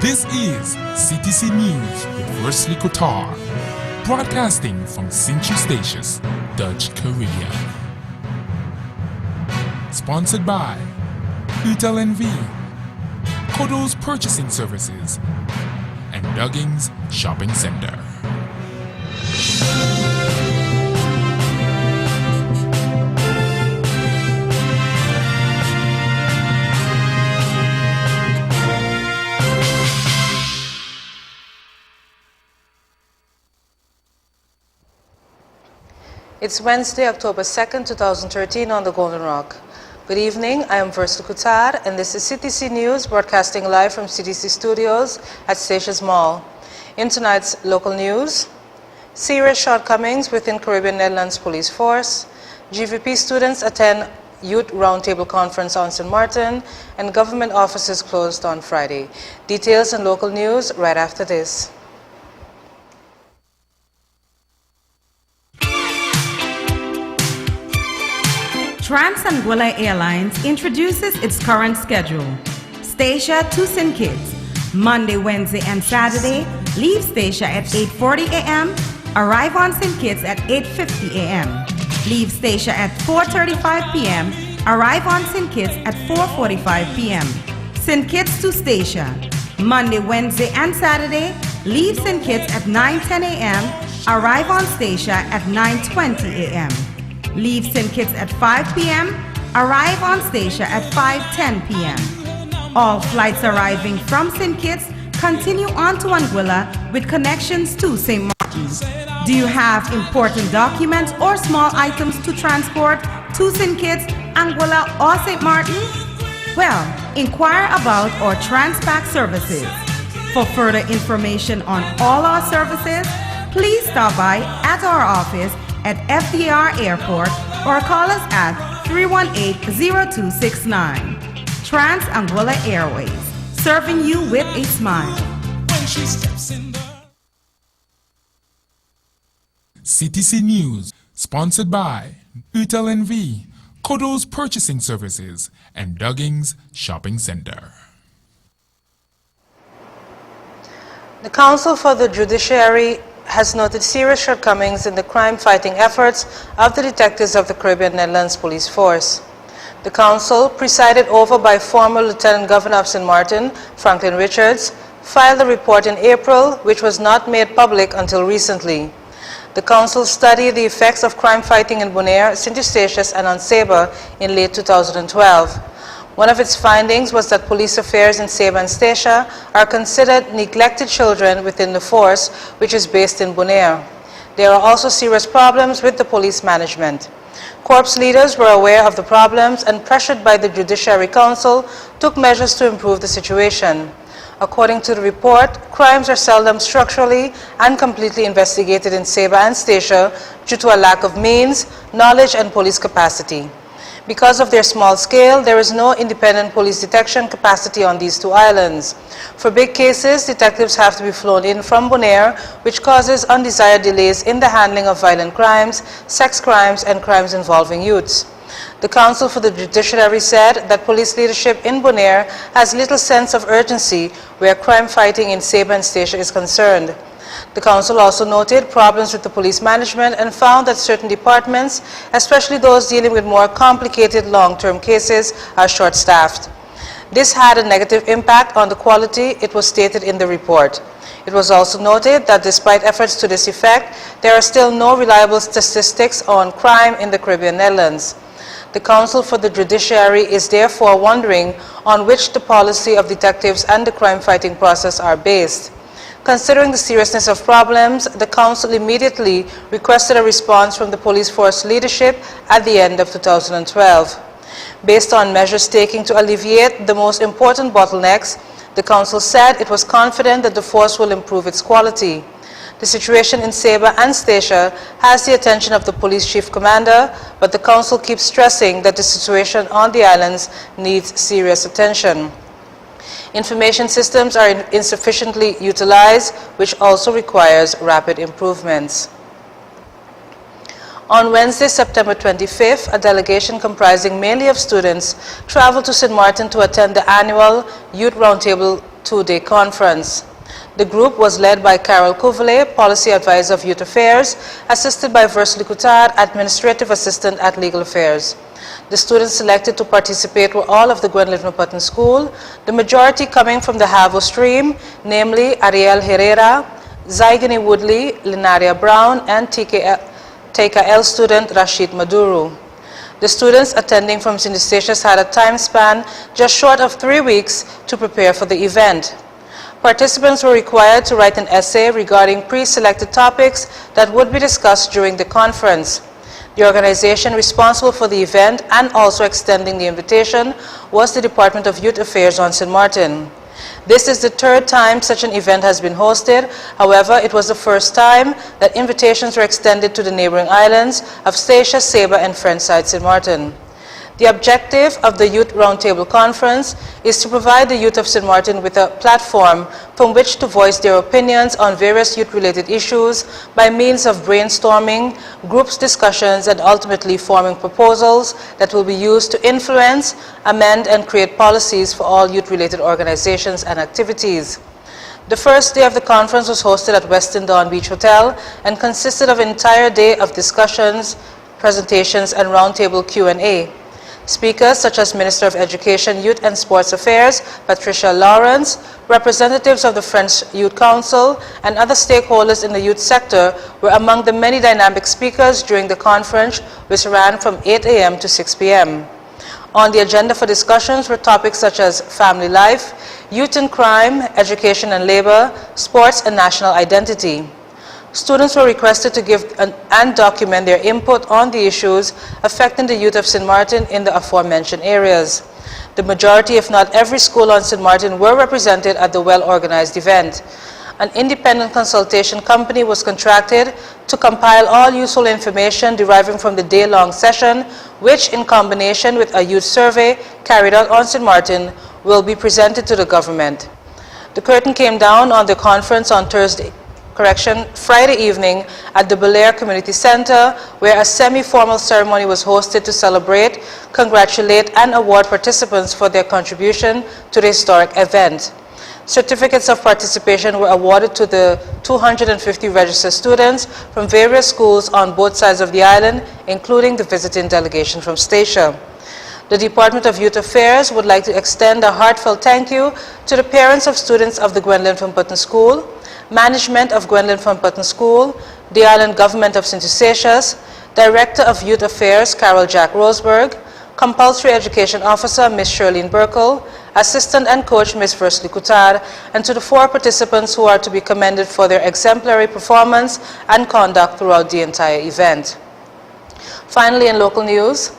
This is CTC News with Wesley Kotar, broadcasting from Sint-Eustatius, Dutch Caribbean. Sponsored by UTLNV, Kodo's Purchasing Services, and Duggins Shopping Center. It's Wednesday, October 2nd, 2013 on the Golden Rock. Good evening, I am Wesley Kotar and this is CTC News broadcasting live from CTC Studios at Statius Mall. In tonight's local news, serious shortcomings within Caribbean Netherlands Police Force, GVP students attend Youth Roundtable Conference on St. Martin, and government offices closed on Friday. Details and local news right after this. Trans-Anguilla Airlines introduces its current schedule. Statia to St. Kitts, Monday, Wednesday, and Saturday. Leave Statia at 8:40 a.m. Arrive on St. Kitts at 8:50 a.m. Leave Statia at 4:35 p.m. Arrive on St. Kitts at 4:45 p.m. St. Kitts to Statia, Monday, Wednesday, and Saturday. Leave St. Kitts at 9:10 a.m. Arrive on Statia at 9:20 a.m. Leave St. Kitts at 5 p.m. Arrive on Statia at 5:10 p.m. All flights arriving from St. Kitts continue on to Anguilla with connections to St. Martin's. Do you have important documents or small items to transport to St. Kitts, Anguilla, or St. Martin? Well, inquire about our Transpac services. For further information on all our services, please stop by at our office at FDR Airport or call us at 318-0269. Trans-Anguilla Airways, serving you with a smile. CTC News, sponsored by UTLNV, Kodo's Purchasing Services, and Duggins Shopping Center. The Council for the Judiciary has noted serious shortcomings in the crime-fighting efforts of the detectives of the Caribbean Netherlands Police Force. The Council, presided over by former Lieutenant Governor of St. Martin, Franklin Richards, filed a report in April which was not made public until recently. The Council studied the effects of crime fighting in Bonaire, Sint-Eustatius, and on Saba in late 2012. One of its findings was that police affairs in Saba and Statia are considered neglected children within the force, which is based in Bonaire. There are also serious problems with the police management. Corps leaders were aware of the problems and, pressured by the Judiciary Council, took measures to improve the situation. According to the report, crimes are seldom structurally and completely investigated in Saba and Statia due to a lack of means, knowledge, and police capacity. Because of their small scale, there is no independent police detection capacity on these two islands. For big cases, detectives have to be flown in from Bonaire, which causes undesired delays in the handling of violent crimes, sex crimes, and crimes involving youths. The Council for the Judiciary said that police leadership in Bonaire has little sense of urgency where crime fighting in Saba and Statia is concerned. The Council also noted problems with the police management and found that certain departments, especially those dealing with more complicated long-term cases, are short-staffed. This had a negative impact on the quality, it was stated in the report. It was also noted that despite efforts to this effect, there are still no reliable statistics on crime in the Caribbean Netherlands. The Council for the Judiciary is therefore wondering on which the policy of detectives and the crime-fighting process are based. Considering the seriousness of problems, the Council immediately requested a response from the police force leadership at the end of 2012. Based on measures taken to alleviate the most important bottlenecks, the Council said it was confident that the force will improve its quality. The situation in Saba and Statia has the attention of the police chief commander, but the Council keeps stressing that the situation on the islands needs serious attention. Information systems are insufficiently utilized, which also requires rapid improvements. On Wednesday, September 25th, a delegation comprising mainly of students traveled to St. Martin to attend the annual Youth Roundtable two-day conference. The group was led by Carol Kuvale, Policy Advisor of Youth Affairs, assisted by Versely Coutard, Administrative Assistant at Legal Affairs. The students selected to participate were all of the Gwendolyn Van Putten School, the majority coming from the Havo stream, namely Ariel Herrera, Zygony Woodley, Linaria Brown, and TKL student Rashid Maduru. The students attending from Synesthesias had a time span just short of 3 weeks to prepare for the event. Participants were required to write an essay regarding pre-selected topics that would be discussed during the conference. The organization responsible for the event and also extending the invitation was the Department of Youth Affairs on St. Martin. This is the third time such an event has been hosted. However, it was the first time that invitations were extended to the neighboring islands of Statia, Saba, and Friendside St. Martin. The objective of the Youth Roundtable Conference is to provide the youth of St. Martin with a platform from which to voice their opinions on various youth-related issues by means of brainstorming, groups discussions, and ultimately forming proposals that will be used to influence, amend, and create policies for all youth-related organizations and activities. The first day of the conference was hosted at Westin Dawn Beach Hotel and consisted of an entire day of discussions, presentations, and roundtable Q&A. Speakers such as Minister of Education, Youth and Sports Affairs, Patricia Lawrence, representatives of the French Youth Council, and other stakeholders in the youth sector were among the many dynamic speakers during the conference, which ran from 8 a.m. to 6 p.m. On the agenda for discussions were topics such as family life, youth and crime, education and labor, sports and national identity. Students were requested to give and document their input on the issues affecting the youth of St. Martin in the aforementioned areas. The majority, if not every school on St. Martin, were represented at the well-organized event. An independent consultation company was contracted to compile all useful information deriving from the day-long session, which, in combination with a youth survey carried out on St. Martin, will be presented to the government. The curtain came down on the conference on Friday evening at the Bel Air Community Center, where a semi-formal ceremony was hosted to celebrate, congratulate, and award participants for their contribution to the historic event. Certificates of participation were awarded to the 250 registered students from various schools on both sides of the island, including the visiting delegation from Statia. The Department of Youth Affairs would like to extend a heartfelt thank you to the parents of students of the Gwendolyn Van Putten School, management of Gwendolyn Van Putten School, the island government of St. Eustatius, Director of Youth Affairs Carol Jack Roseberg, Compulsory Education Officer Ms. Shirlene Burkle, Assistant and Coach Ms. Versely Coutard, and to the 4 participants who are to be commended for their exemplary performance and conduct throughout the entire event. Finally, in local news,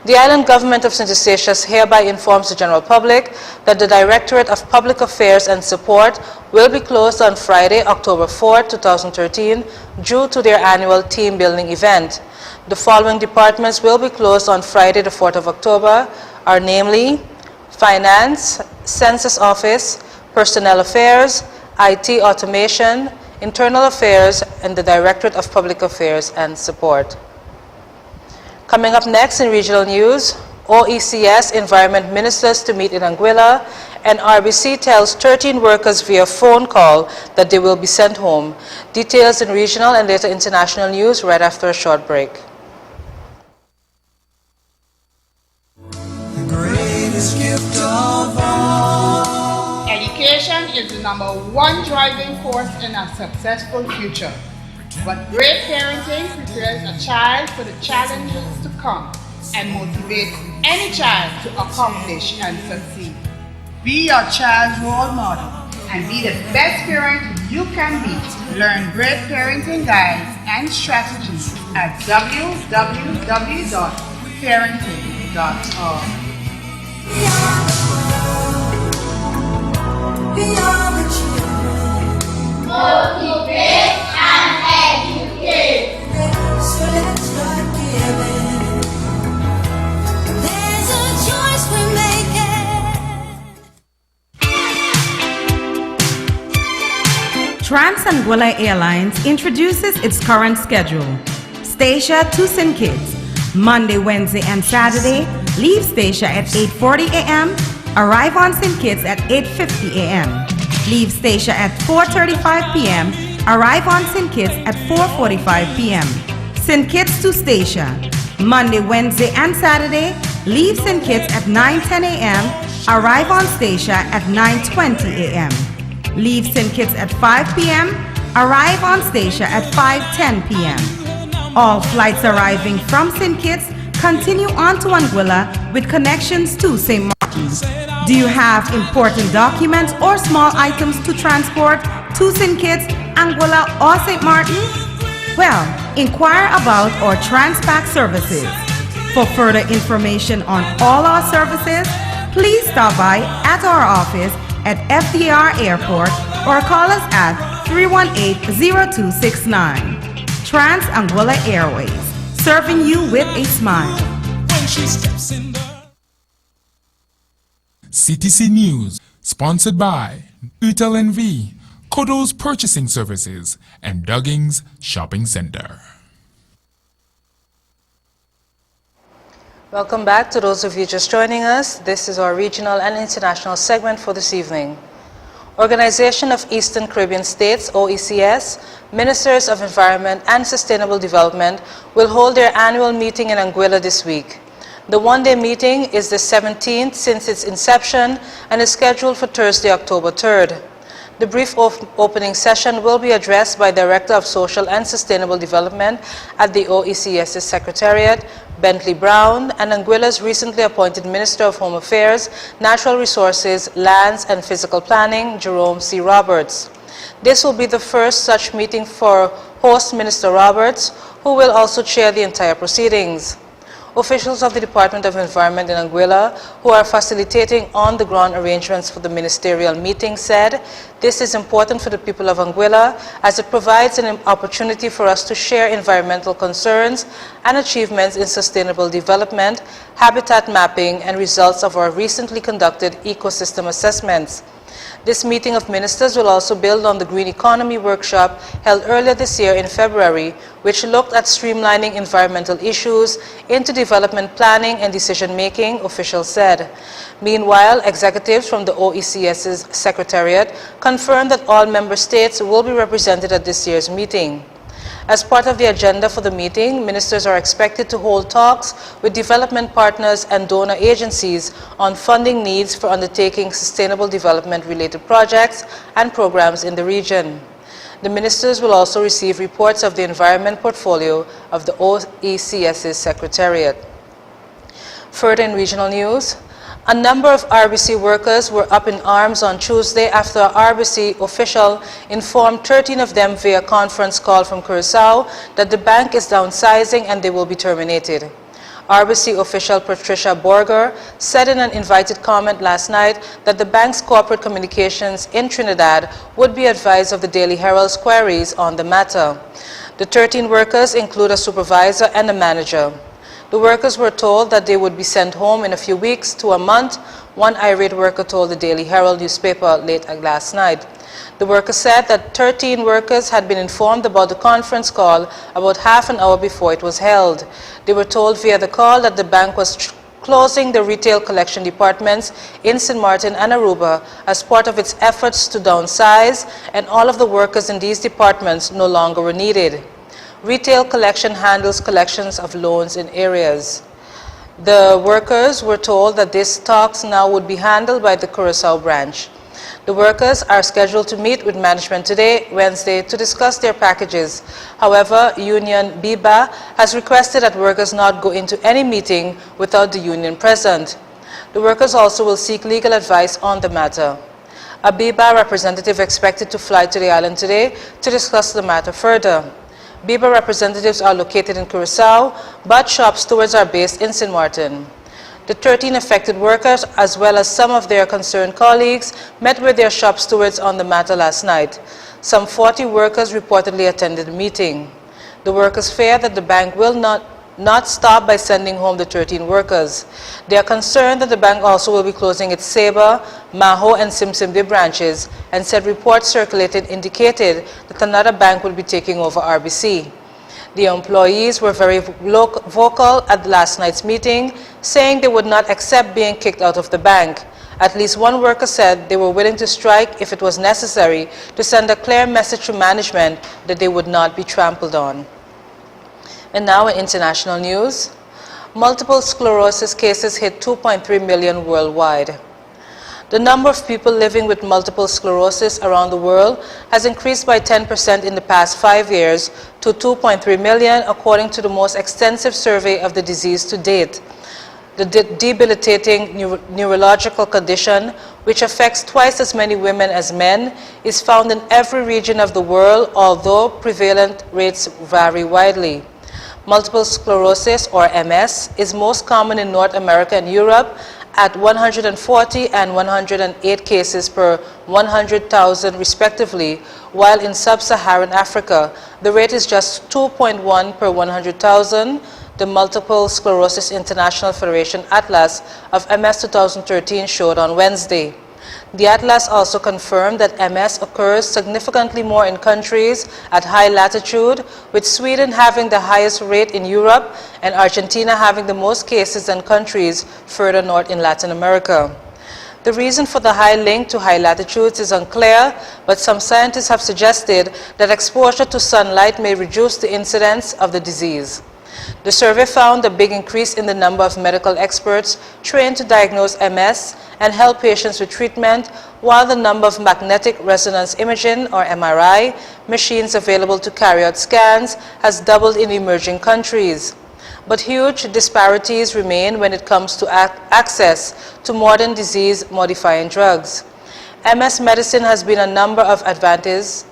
the island government of St. Eustatius hereby informs the general public that the Directorate of Public Affairs and Support will be closed on Friday, October 4, 2013, due to their annual team building event. The following departments will be closed on Friday, the 4th of October, are namely Finance, Census Office, Personnel Affairs, IT Automation, Internal Affairs, and the Directorate of Public Affairs and Support. Coming up next in regional news, OECS Environment Ministers to meet in Anguilla, and RBC tells 13 workers via phone call that they will be sent home. Details in regional and later international news right after a short break. The greatest gift of all. Education is the #1 driving force in a successful future. But great parenting prepares a child for the challenges to come and motivates any child to accomplish and succeed. Be your child's role model and be the best parent you can be. Learn great parenting guides and strategies at www.parenting.org. Beyond the children. Motivate and educate. So let's start giving. There's a choice we're making. Trans-Anguilla Airlines introduces its current schedule. Statia to St. Kitts, Monday, Wednesday, and Saturday. Leave Statia at 8:40 a.m., arrive on St. Kitts at 8:50 a.m. Leave Stacia at 4:35 p.m. Arrive on St. Kitts at 4:45 p.m. St. Kitts to Stacia. Monday, Wednesday, and Saturday. Leave St. Kitts at 9:10 a.m. Arrive on Stacia at 9:20 a.m. Leave St. Kitts at 5 p.m. Arrive on Stacia at 5:10 p.m. All flights arriving from St. Kitts continue on to Anguilla with connections to St. Martin's. Do you have important documents or small items to transport to St. Kitts, Anguilla, or St. Martin? Well, inquire about our Transpac services. For further information on all our services, please stop by at our office at FDR Airport or call us at 318-0269. Trans Anguilla Airways, serving you with a smile. CTC News, sponsored by Utel NV, Kodo's Purchasing Services, and Dugging's Shopping Center. Welcome back to those of you just joining us. This is our regional and international segment for this evening. Organization of Eastern Caribbean States, OECS, Ministers of Environment and Sustainable Development will hold their annual meeting in Anguilla this week. The one-day meeting is the 17th since its inception and is scheduled for Thursday, October 3rd. The brief opening session will be addressed by Director of Social and Sustainable Development at the OECS's Secretariat, Bentley Brown, and Anguilla's recently appointed Minister of Home Affairs, Natural Resources, Lands and Physical Planning, Jerome C. Roberts. This will be the first such meeting for host Minister Roberts, who will also chair the entire proceedings. Officials of the Department of Environment in Anguilla, who are facilitating on-the-ground arrangements for the ministerial meeting, said, "This is important for the people of Anguilla as it provides an opportunity for us to share environmental concerns and achievements in sustainable development, habitat mapping, and results of our recently conducted ecosystem assessments." This meeting of ministers will also build on the Green Economy workshop held earlier this year in February, which looked at streamlining environmental issues into development planning and decision-making, officials said. Meanwhile, executives from the OECS's Secretariat confirmed that all member states will be represented at this year's meeting. As part of the agenda for the meeting, ministers are expected to hold talks with development partners and donor agencies on funding needs for undertaking sustainable development-related projects and programs in the region. The ministers will also receive reports of the environment portfolio of the OECS's Secretariat. Further in regional news, a number of RBC workers were up in arms on Tuesday after an RBC official informed 13 of them via conference call from Curaçao that the bank is downsizing and they will be terminated. RBC official Patricia Borger said in an invited comment last night that the bank's corporate communications in Trinidad would be advised of the Daily Herald's queries on the matter. The 13 workers include a supervisor and a manager. The workers were told that they would be sent home in a few weeks to a month, one irate worker told the Daily Herald newspaper late last night. The worker said that 13 workers had been informed about the conference call about half an hour before it was held. They were told via the call that the bank was closing the retail collection departments in St. Martin and Aruba as part of its efforts to downsize, and all of the workers in these departments no longer were needed. Retail collection handles collections of loans in areas. The workers were told that these talks now would be handled by the Curaçao branch. The workers are scheduled to meet with management today, Wednesday, to discuss their packages. However, Union BIBA has requested that workers not go into any meeting without the union present. The workers also will seek legal advice on the matter. A BIBA representative expected to fly to the island today to discuss the matter further. BIBA representatives are located in Curaçao, but shop stewards are based in St. Martin. The 13 affected workers, as well as some of their concerned colleagues, met with their shop stewards on the matter last night. Some 40 workers reportedly attended the meeting. The workers fear that the bank will not stop by sending home the 13 workers. They are concerned that the bank also will be closing its Sabre, Maho, and Simsimde branches, and said reports circulated indicated that another bank will be taking over RBC. The employees were very vocal at last night's meeting, saying they would not accept being kicked out of the bank. At least one worker said they were willing to strike if it was necessary to send a clear message to management that they would not be trampled on. And now in international news, multiple sclerosis cases hit 2.3 million worldwide. The number of people living with multiple sclerosis around the world has increased by 10% in the past 5 years to 2.3 million, according to the most extensive survey of the disease to date. The debilitating neurological condition, which affects twice as many women as men, is found in every region of the world, although prevalent rates vary widely. Multiple sclerosis, or MS, is most common in North America and Europe at 140 and 108 cases per 100,000 respectively, while in sub-Saharan Africa, the rate is just 2.1 per 100,000. The Multiple Sclerosis International Federation Atlas of MS 2013 showed on Wednesday. The atlas also confirmed that MS occurs significantly more in countries at high latitude, with Sweden having the highest rate in Europe and Argentina having the most cases than countries further north in Latin America. The reason for the high link to high latitudes is unclear, but some scientists have suggested that exposure to sunlight may reduce the incidence of the disease. The survey found a big increase in the number of medical experts trained to diagnose MS and help patients with treatment, while the number of magnetic resonance imaging, or MRI, machines available to carry out scans has doubled in emerging countries. But huge disparities remain when it comes to access to modern disease-modifying drugs. MS medicine has seen a number of advances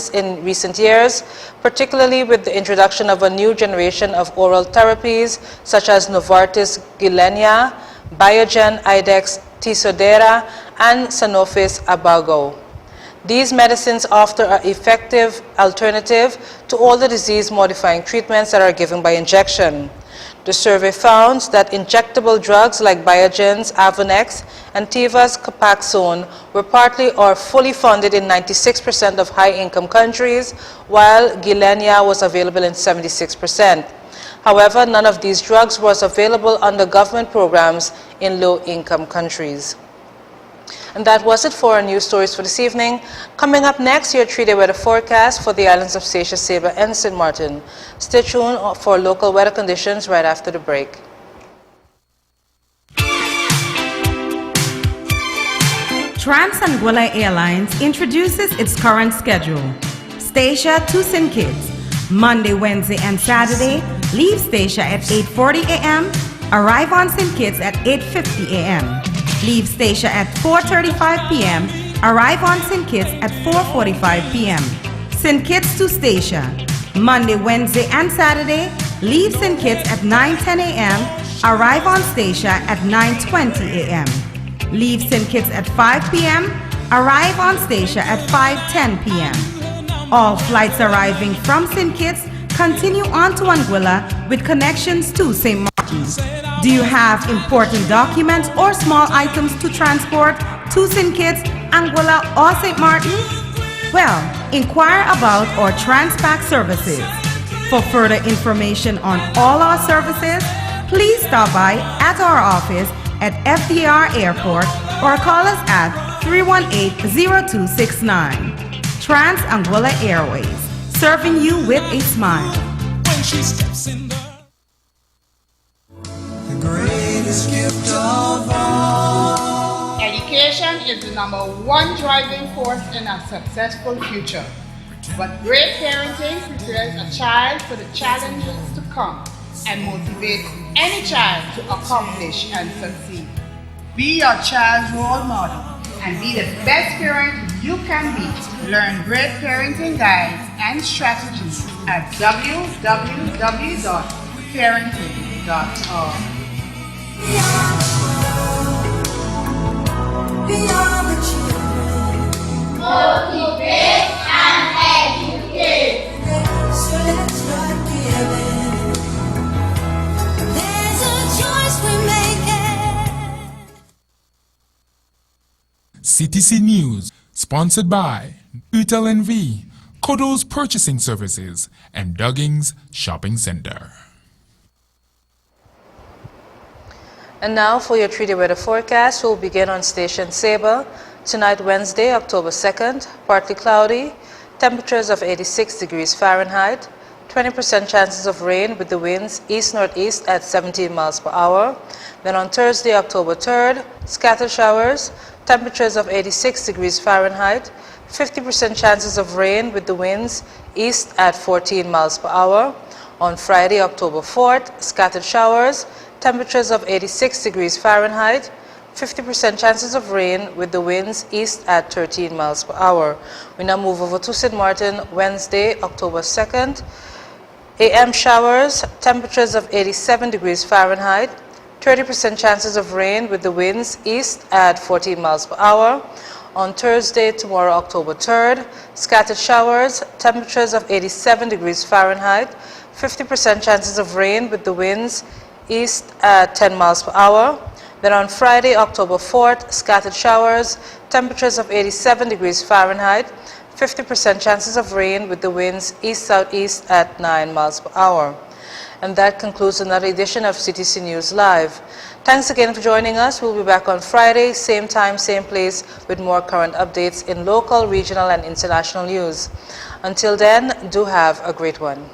in recent years, particularly with the introduction of a new generation of oral therapies such as Novartis Gilenya, Biogen Idex Tisodera, and Sanofi's Abago. These medicines offer an effective alternative to all the disease-modifying treatments that are given by injection. The survey found that injectable drugs like Biogen's Avonex and Teva's Copaxone were partly or fully funded in 96% of high-income countries, while Gilenya was available in 76%. However, none of these drugs was available under government programs in low-income countries. And that was it for our news stories for this evening. Coming up next, your 3-day weather forecast for the islands of Statia, Saba, and St. Martin. Stay tuned for local weather conditions right after the break. Trans-Anguilla Airlines introduces its current schedule. Statia to St. Kitts, Monday, Wednesday, and Saturday. Leave Statia at 8:40 a.m. Arrive on St. Kitts at 8:50 a.m. Leave Statia at 4:35 p.m. Arrive on St. Kitts at 4:45 p.m. St. Kitts to Statia, Monday, Wednesday, and Saturday. Leave St. Kitts at 9:10 a.m. Arrive on Statia at 9:20 a.m. Leave St. Kitts at 5 p.m. Arrive on Statia at 5:10 p.m. All flights arriving from St. Kitts continue on to Anguilla with connections to St. Martin's. Do you have important documents or small items to transport to St. Kitts, Anguilla, or St. Martin? Well, inquire about our Transpac services. For further information on all our services, please stop by at our office at FDR Airport or call us at 318-0269. Trans-Anguilla Airways, serving you with a smile. When she steps in the greatest gift of all. Education is the #1 driving force in a successful future. But great parenting prepares a child for the challenges to come and motivates any child to accomplish and succeed. Be your child's role model and be the best parent you can be. Learn great parenting guides and strategies at www.parenting.org. Beyond the children. Motivate and educate. So let's start giving. There's a choice we're making. CTC News, sponsored by Utel NV, Kodo's Purchasing Services, and Dugging's Shopping Center. And now for your 3-day weather forecast, we'll begin on Station Sabre. Tonight, Wednesday, October 2nd, partly cloudy, temperatures of 86 degrees Fahrenheit, 20% chances of rain with the winds east-northeast at 17 miles per hour. Then on Thursday, October 3rd, scattered showers, temperatures of 86 degrees Fahrenheit, 50% chances of rain with the winds east at 14 miles per hour. On Friday, October 4th, scattered showers, temperatures of 86 degrees Fahrenheit, 50% chances of rain with the winds east at 13 miles per hour. We now move over to St. Martin, Wednesday, October 2nd. AM showers, temperatures of 87 degrees Fahrenheit, 30% chances of rain with the winds east at 14 miles per hour. On Thursday, tomorrow, October 3rd, scattered showers, temperatures of 87 degrees Fahrenheit, 50% chances of rain with the winds east at 10 miles per hour. Then on Friday, October 4th, scattered showers, temperatures of 87 degrees Fahrenheit, 50% chances of rain with the winds east-southeast at 9 miles per hour. And that concludes another edition of CTC News Live. Thanks again for joining us. We'll be back on Friday, same time, same place, with more current updates in local, regional, and international news. Until then, do have a great one.